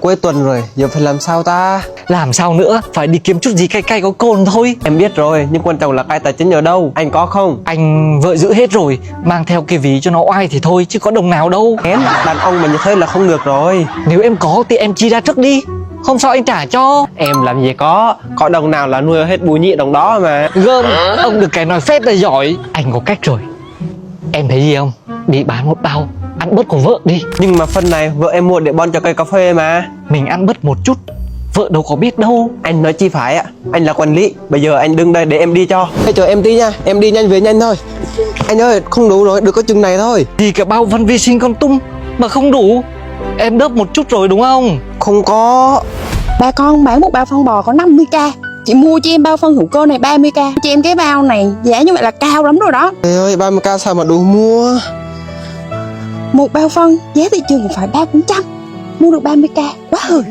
Cuối tuần rồi, giờ phải làm sao ta? Làm sao nữa, phải đi kiếm chút gì cay cay có cồn thôi. Em biết rồi, nhưng quan trọng là cai tài chính ở đâu? Anh có không? Anh vợ giữ hết rồi, mang theo cái ví cho nó oai thì thôi, chứ có đồng nào đâu. Em, đàn ông mà như thế là không được rồi. Nếu em có thì em chi ra trước đi, hôm sau anh trả cho. Em làm gì có đồng nào là nuôi hết bùi nhị đồng đó mà. Gơm, ông được cái nói phép là giỏi. Anh có cách rồi. Em thấy gì không? Đi bán một bao, ăn bớt của vợ đi. Nhưng mà phần này vợ em mua để bon cho cây cà phê mà. Mình ăn bớt một chút, vợ đâu có biết đâu. Anh nói chi phải ạ, anh là quản lý. Bây giờ anh đứng đây để em đi cho. Thế chờ em tí nha, em đi nhanh về nhanh thôi. Anh ơi, không đủ rồi, được có chừng này thôi. Thì cả bao văn vi sinh con tung mà không đủ. Em đớp một chút rồi đúng không? Không có. Ba con bán một bao phân bò có 50k. Chị mua cho em bao phân hữu cơ này 30k. Cho em cái bao này giá như vậy là cao lắm rồi đó. Trời ơi, 30k sao mà đủ mua. Một bao phân giá thị trường cũng phải 300-400, mua được 30k quá hời.